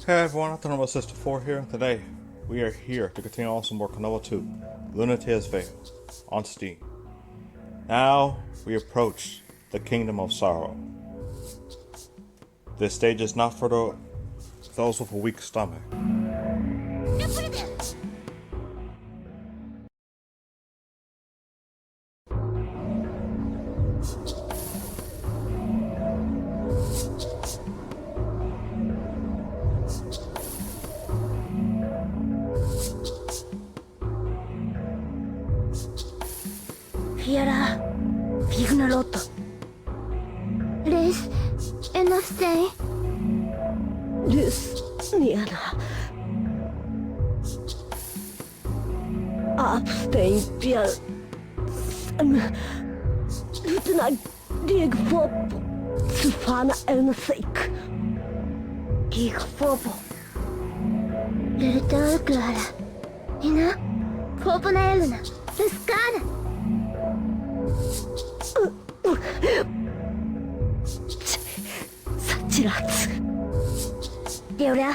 Hey everyone, Afternoon Sister 4 here. Today, we are here to continue on some more Klonoa 2, Lunatea's Veil, on Steam. Now, we approach the Kingdom of Sorrow. This stage is not for those with a weak stomach. Fiera, Fignolotto. Res, enough stay. Lus, Niana. Abstain, Pier. Lieutenant Dig Fopo. Sufana Elnasik. Gig Fopo. Lieutenant Clara. Ina, Fopo na Elena. Rescana. Sachirats. Deura,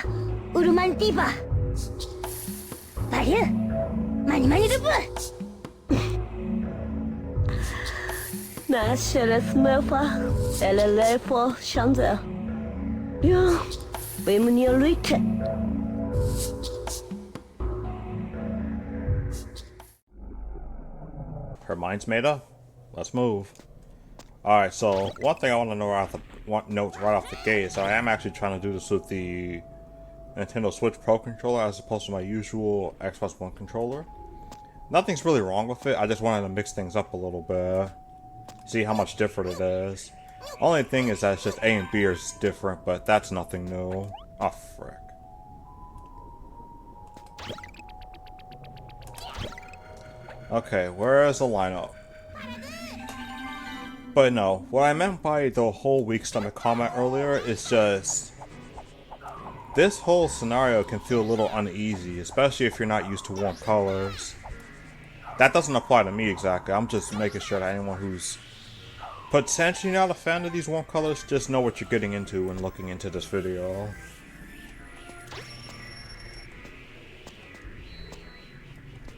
Uruman Tifa. Bayu, Mani Rubu. Nasheres Melfa, Elelefo Shanza. Yo, Bimnia Rite. Her mind's made up. Let's move. Alright, so one thing I want to know note right off the gate is I am actually trying to do this with the Nintendo Switch Pro controller as opposed to my usual Xbox One controller. Nothing's really wrong with it, I just wanted to mix things up a little bit. See how much different it is. Only thing is that it's just A and B are different, but that's nothing new. Oh, frick. Okay, where is the lineup? But no, what I meant by the whole weak stomach comment earlier is just... this whole scenario can feel a little uneasy, especially if you're not used to warm colors. That doesn't apply to me exactly, I'm just making sure that anyone who's potentially not a fan of these warm colors, just know what you're getting into when looking into this video.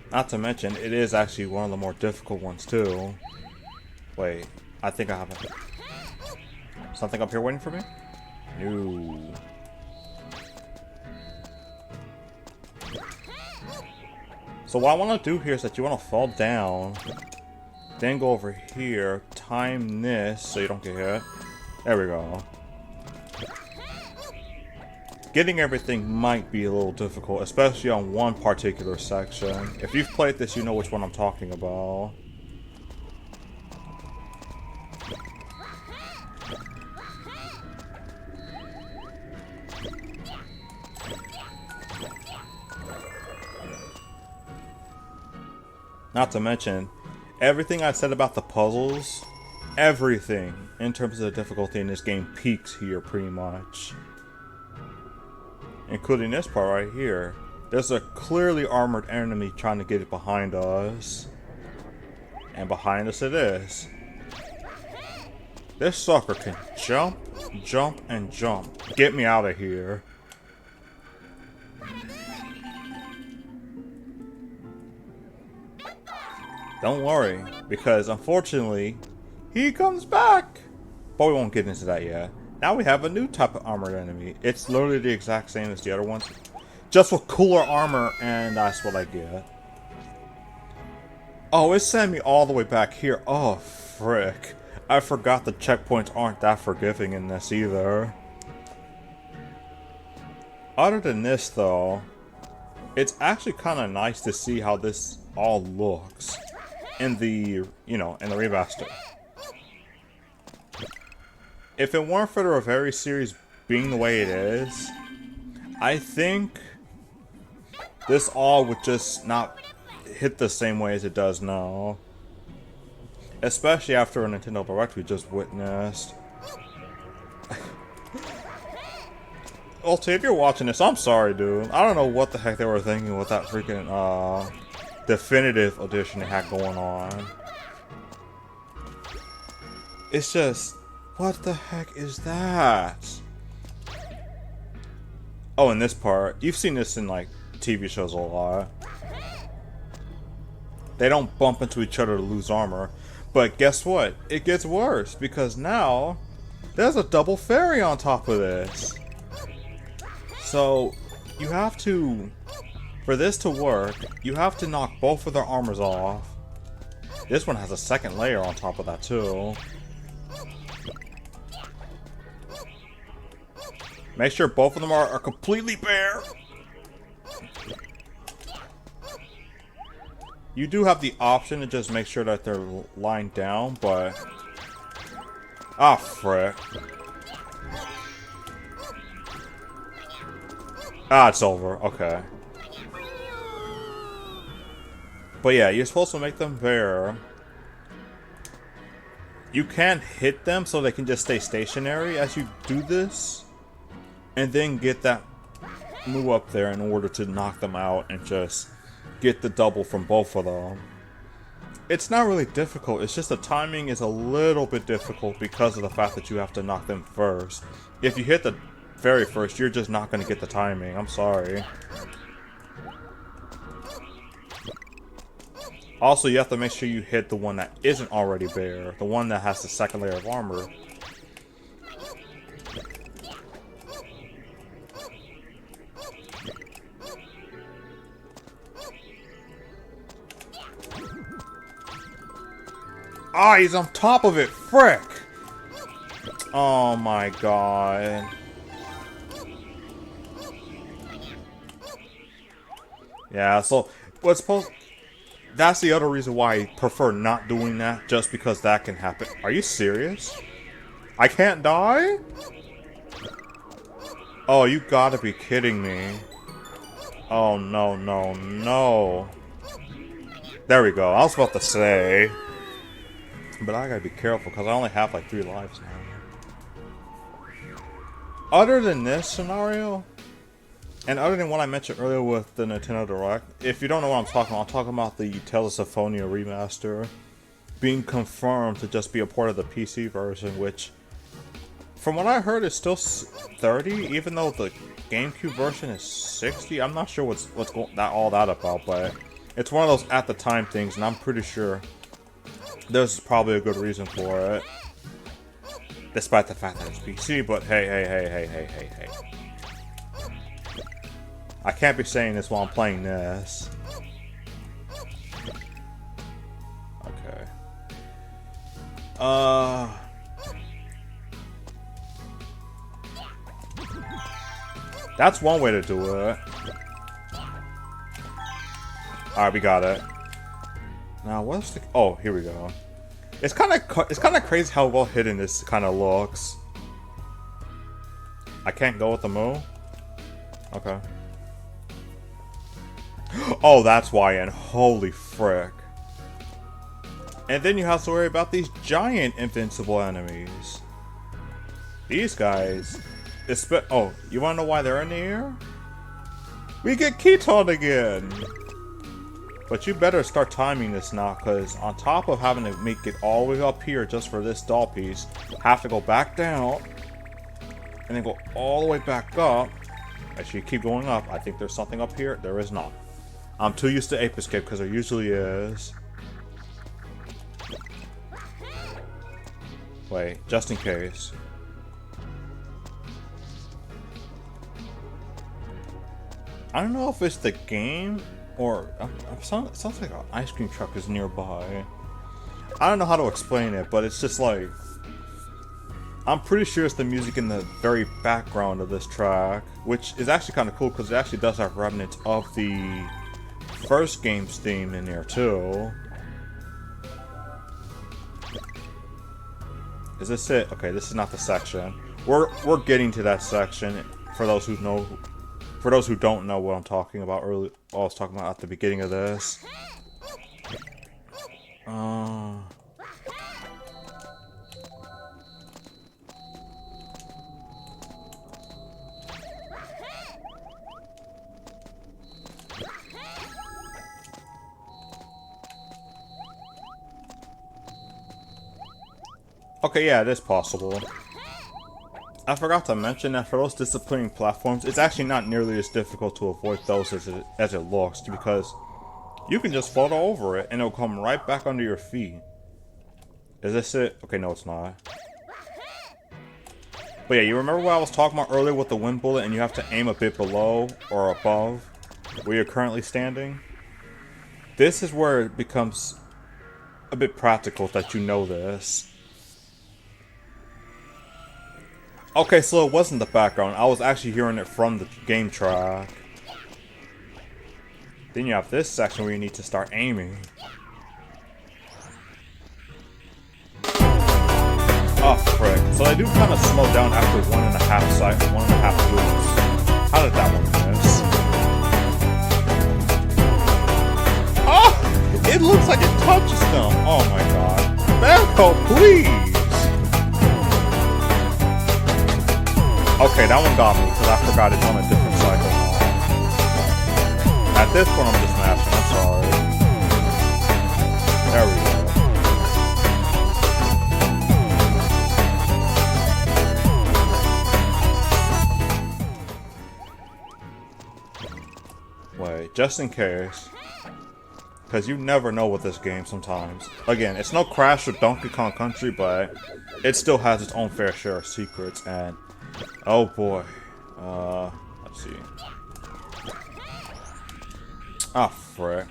Not to mention, it is actually one of the more difficult ones too. Wait, I think I have something up here waiting for me? No. So what I want to do here is that you want to fall down, then go over here, time this so you don't get hit. There we go. Getting everything might be a little difficult, especially on one particular section. If you've played this, you know which one I'm talking about. Not to mention, everything I said about the puzzles, everything in terms of the difficulty in this game peaks here pretty much. Including this part right here. There's a clearly armored enemy trying to get it behind us. And behind us it is. This sucker can jump, jump, and jump. Get me out of here. Don't worry, because unfortunately, he comes back. But we won't get into that yet. Now we have a new type of armored enemy. It's literally the exact same as the other ones, just with cooler armor, and that's what I get. Oh, it sent me all the way back here. Oh, frick. I forgot the checkpoints aren't that forgiving in this either. Other than this, though, it's actually kind of nice to see how this all looks in the, in the remaster. If it weren't for the Reverie Series being the way it is, I think this all would just not hit the same way as it does now. Especially after a Nintendo Direct we just witnessed. Also, if you're watching this, I'm sorry, dude. I don't know what the heck they were thinking with that freaking, definitive edition they had going on. It's just... what the heck is that? Oh, in this part, you've seen this in like TV shows a lot. They don't bump into each other to lose armor. But guess what? It gets worse because now there's a double fairy on top of this. So you have to, for this to work, you have to knock both of their armors off. This one has a second layer on top of that too. Make sure both of them are completely bare. You do have the option to just make sure that they're lying down, but... Ah, frick. Ah, it's over. Okay. But yeah, you're supposed to make them bare. You can hit them so they can just stay stationary as you do this. And then get that move up there in order to knock them out and just get the double from both of them. It's not really difficult, it's just the timing is a little bit difficult because of the fact that you have to knock them first. If you hit the fairy first, you're just not going to get the timing. I'm sorry. Also, you have to make sure you hit the one that isn't already bare, the one that has the second layer of armor. Ah, he's on top of it! Frick! Oh my god. Yeah, so what's supposed... That's the other reason why I prefer not doing that, just because that can happen. Are you serious? I can't die? Oh, you gotta be kidding me. Oh, no, no, no. There we go. I was about to say... But I gotta be careful because I only have like 3 lives now. Other than this scenario, and other than what I mentioned earlier with the Nintendo Direct, if you don't know what I'm talking about the Tales of Symphonia remaster being confirmed to just be a part of the PC version, which, from what I heard, is still 30, even though the GameCube version is 60. I'm not sure what's all that about, but it's one of those at the time things, and I'm pretty sure there's probably a good reason for it. Despite the fact that it's PC, but hey. I can't be saying this while I'm playing this. Okay. That's one way to do it. Alright, we got it. Now, what's the... Oh, here we go. It's kind of crazy how well hidden this kind of looks. I can't go with the move? Okay. Oh, that's why, and holy frick. And then you have to worry about these giant invincible enemies. These guys... Oh, you wanna know why they're in the air? We get Keaton again! But you better start timing this now, because on top of having to make it all the way up here just for this doll piece, have to go back down, and then go all the way back up. Actually, keep going up. I think there's something up here. There is not. I'm too used to Ape Escape, because there usually is. Wait, just in case. I don't know if it's the game, or it sounds like an ice cream truck is nearby. I don't know how to explain it, but it's just like... I'm pretty sure it's the music in the very background of this track, which is actually kind of cool because it actually does have remnants of the first game's theme in there too. Is this it? Okay, this is not the section. We're getting to that section for those who know. For those who don't know what I'm talking about earlier, what I was talking about at the beginning of this. Okay, yeah, it is possible. I forgot to mention that for those disappointing platforms, it's actually not nearly as difficult to avoid those as it looks, because you can just float over it and it'll come right back under your feet. Is this it? Okay, no it's not. But yeah, you remember what I was talking about earlier with the wind bullet and you have to aim a bit below or above where you're currently standing? This is where it becomes a bit practical that you know this. Okay, so it wasn't the background. I was actually hearing it from the game track. Then you have this section where you need to start aiming. Oh, frick. So they do kind of slow down after 1.5 loops. How did that one miss? Oh! It looks like it touches them! Oh my god. Bamco, please! Okay, that one got me, because I forgot it's on a different cycle now. At this point, I'm just mashing, I'm sorry. There we go. Wait, just in case. Because you never know with this game sometimes. Again, it's no Crash or Donkey Kong Country, but it still has its own fair share of secrets, and oh boy. Let's see. Ah, frick.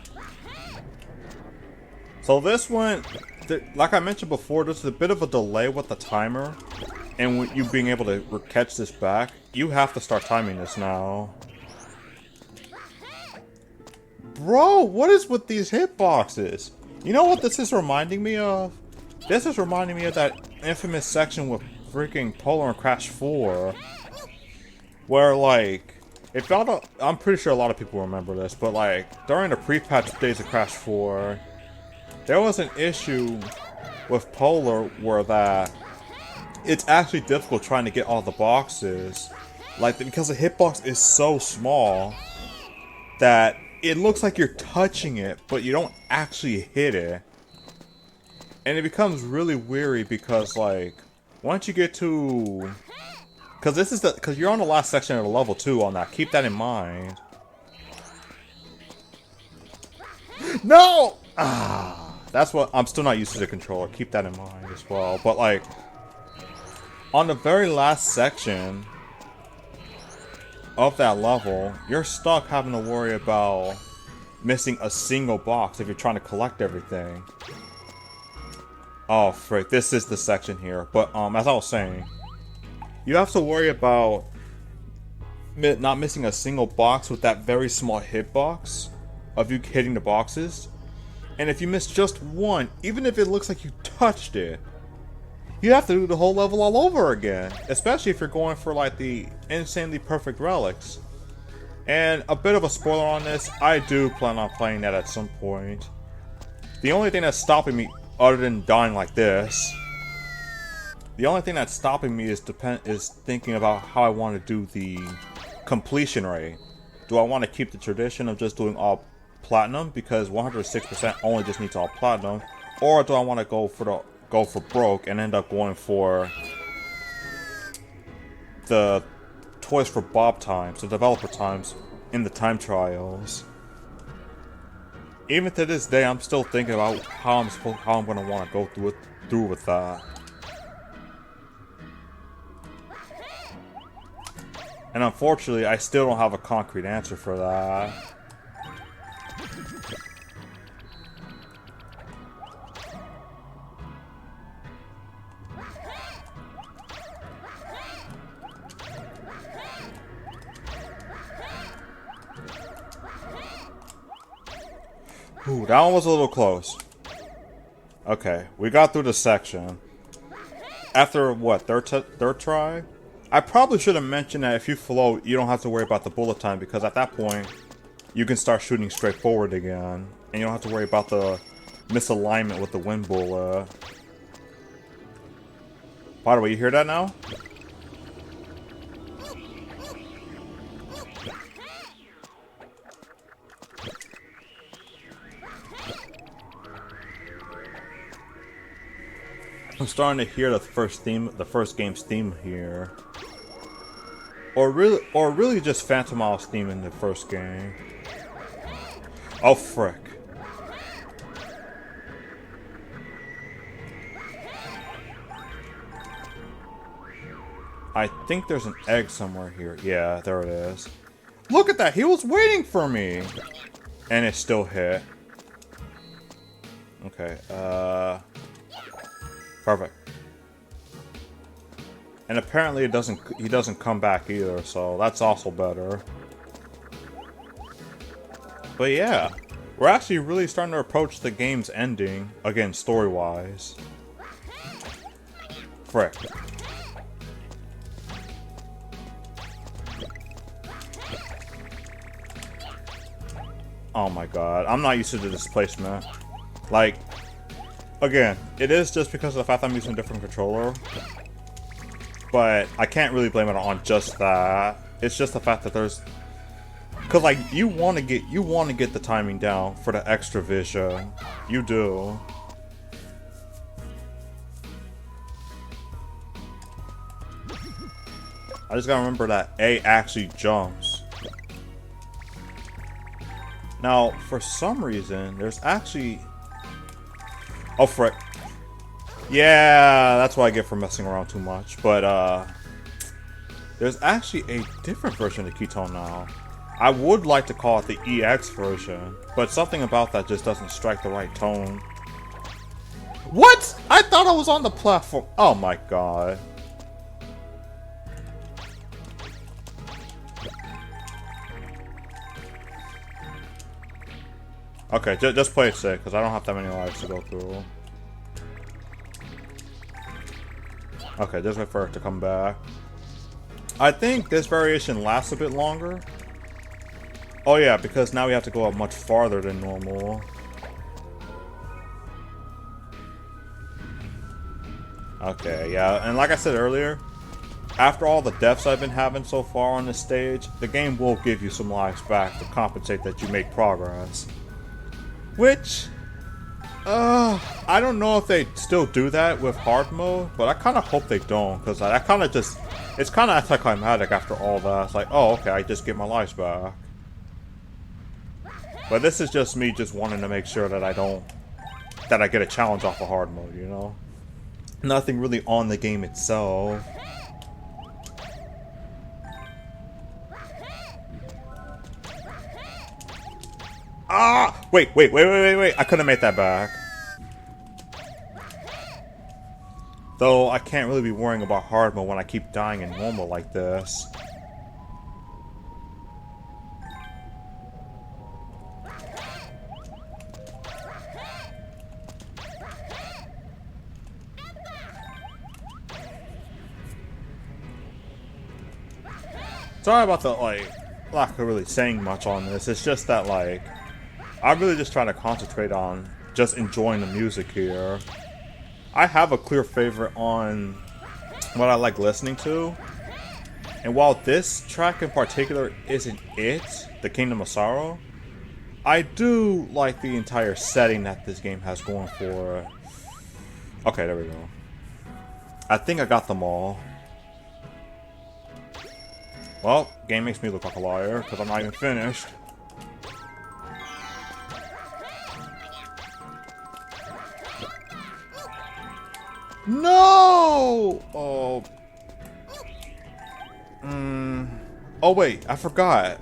So this one, like I mentioned before, there's a bit of a delay with the timer. And with you being able to catch this back, you have to start timing this now. Bro, what is with these hitboxes? You know what this is reminding me of? This is reminding me of that infamous section with freaking Polar and Crash 4. Where, like, it felt... I'm pretty sure a lot of people remember this, but, like, during the pre-patch days of Crash 4, there was an issue with Polar where that it's actually difficult trying to get all the boxes. Like, because the hitbox is so small that it looks like you're touching it, but you don't actually hit it. And it becomes really weary because, like, once you get to... Because you're on the last section of the level 2 on that. Keep that in mind. No! Ah, that's what... I'm still not used to the controller. Keep that in mind as well. But, like, on the very last section of that level, you're stuck having to worry about missing a single box if you're trying to collect everything. Oh, frick. This is the section here. But, as I was saying, you have to worry about not missing a single box with that very small hitbox of you hitting the boxes. And if you miss just one, even if it looks like you touched it, you have to do the whole level all over again. Especially if you're going for, like, the insanely perfect relics. And a bit of a spoiler on this, I do plan on playing that at some point. The only thing that's stopping me, other than dying like this, the only thing that's stopping me is thinking about how I want to do the completion rate. Do I want to keep the tradition of just doing all platinum, because 106% only just needs all platinum, or do I want to go for broke and end up going for the Toys for Bob times, the developer times in the time trials? Even to this day, I'm still thinking about how I'm gonna want to go through with that. And unfortunately, I still don't have a concrete answer for that. Ooh, that one was a little close. Okay, we got through the section. After, what, third try? I probably should have mentioned that if you float, you don't have to worry about the bullet time, because at that point, you can start shooting straight forward again. And you don't have to worry about the misalignment with the wind bullet. By the way, you hear that now? I'm starting to hear the first game's theme here. Or really just Phantom Hour's theme in the first game. Oh frick. I think there's an egg somewhere here. Yeah, there it is. Look at that! He was waiting for me! And it still hit. Okay, perfect. And apparently he doesn't come back either, so that's also better. But yeah, we're actually really starting to approach the game's ending, again, story-wise. Frick. Oh my god, I'm not used to the displacement. Like, again, it is just because of the fact that I'm using a different controller. But I can't really blame it on just that. It's just the fact that there's... Cause like, you want to get the timing down for the extra vision. You do. I just gotta remember that A actually jumps. Now, for some reason, there's actually... Oh, frick. Yeah, that's what I get for messing around too much. But, there's actually a different version of Ketone now. I would like to call it the EX version, but something about that just doesn't strike the right tone. What? I thought I was on the platform. Oh my god. Okay, just play it safe, because I don't have that many lives to go through. Okay, just wait for it to come back. I think this variation lasts a bit longer. Oh yeah, because now we have to go up much farther than normal. Okay, yeah, and like I said earlier, after all the deaths I've been having so far on this stage, the game will give you some lives back to compensate that you make progress. Which, I don't know if they still do that with hard mode, but I kind of hope they don't, because I kind of just, it's kind of anticlimactic after all that. It's like, oh, okay, I just get my lives back. But this is just me just wanting to make sure that I get a challenge off of hard mode, you know? Nothing really on the game itself. Ah! Wait. I couldn't have made that back. Though, I can't really be worrying about hard mode when I keep dying in normal like this. Sorry about the, like, lack of really saying much on this. It's just that, like, I'm really just trying to concentrate on just enjoying the music here. I have a clear favorite on what I like listening to. And while this track in particular isn't it, the Kingdom of Sorrow, I do like the entire setting that this game has going for it. Okay, there we go. I think I got them all. Well, game makes me look like a liar, because I'm not even finished. No! Oh. Oh wait, I forgot.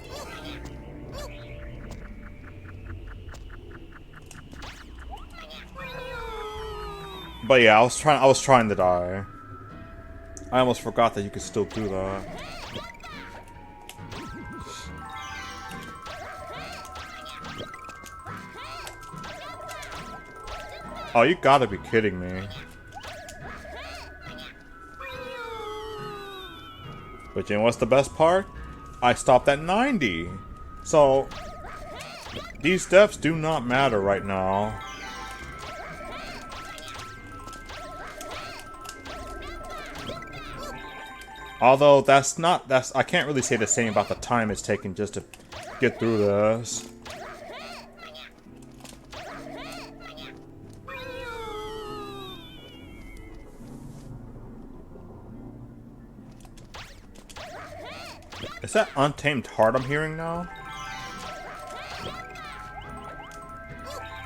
But yeah, I was trying to die. I almost forgot that you could still do that. Oh, you gotta be kidding me. But you know what's the best part? I stopped at 90. So, these steps do not matter right now. Although I can't really say the same about the time it's taken just to get through this. Is that Untamed Heart I'm hearing now?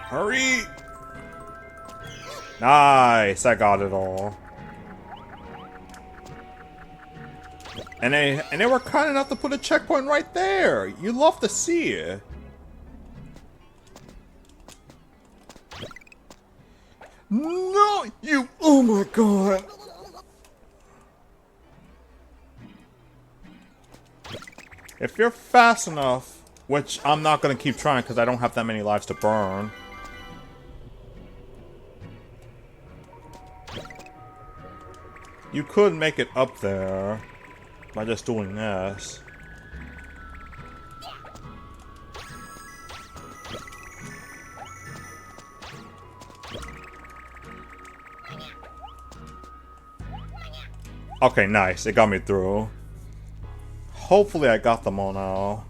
Hurry! Nice, I got it all. And they were kind enough to put a checkpoint right there. You love to see it. No, you! Oh my god! If you're fast enough, which I'm not gonna keep trying because I don't have that many lives to burn. You could make it up there by just doing this. Okay, nice. It got me through. Hopefully I got them all now.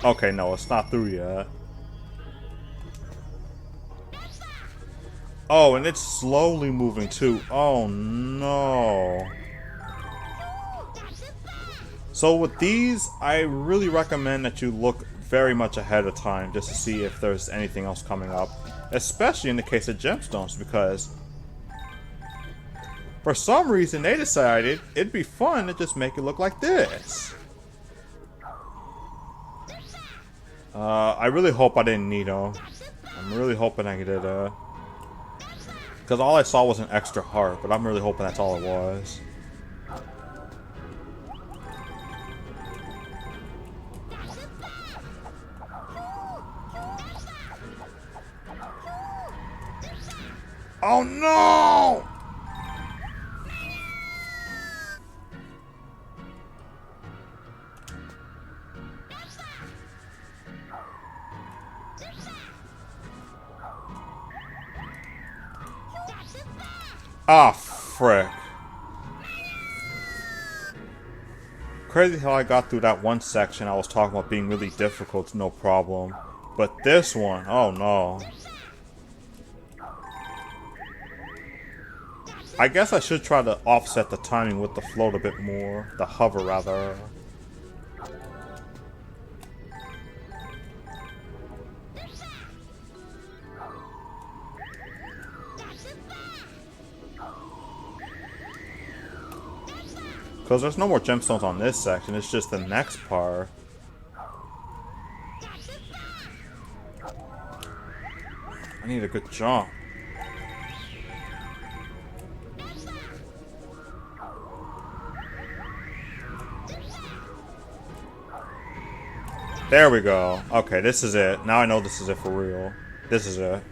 Okay, no, it's not through yet. Oh, and it's slowly moving too. Oh no. So with these, I really recommend that you look very much ahead of time just to see if there's anything else coming up. Especially in the case of gemstones, because for some reason they decided it'd be fun to just make it look like this. I really hope I didn't need them. I'm really hoping I did because all I saw was an extra heart, but I'm really hoping that's all it was. Oh no! Ah, frick. Crazy how I got through that one section I was talking about being really difficult, no problem. But this one, oh no. I guess I should try to offset the timing with the float a bit more. The hover, rather. Because there's no more gemstones on this section, it's just the next part. I need a good jump. There we go. Okay, this is it. Now I know this is it for real. This is it.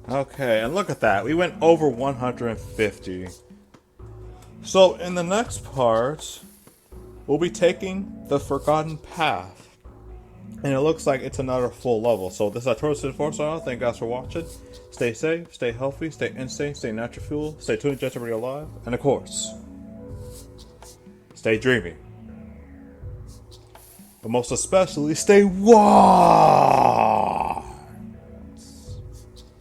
Okay, and look at that. We went over 150. So, in the next part, we'll be taking the Forgotten Path. And it looks like it's another full level. So, this is Arturo Force. Thank you guys for watching. Stay safe, stay healthy, stay insane, stay natural fuel, stay tuned, just to be alive. And of course, stay dreamy. But most especially, stay wild!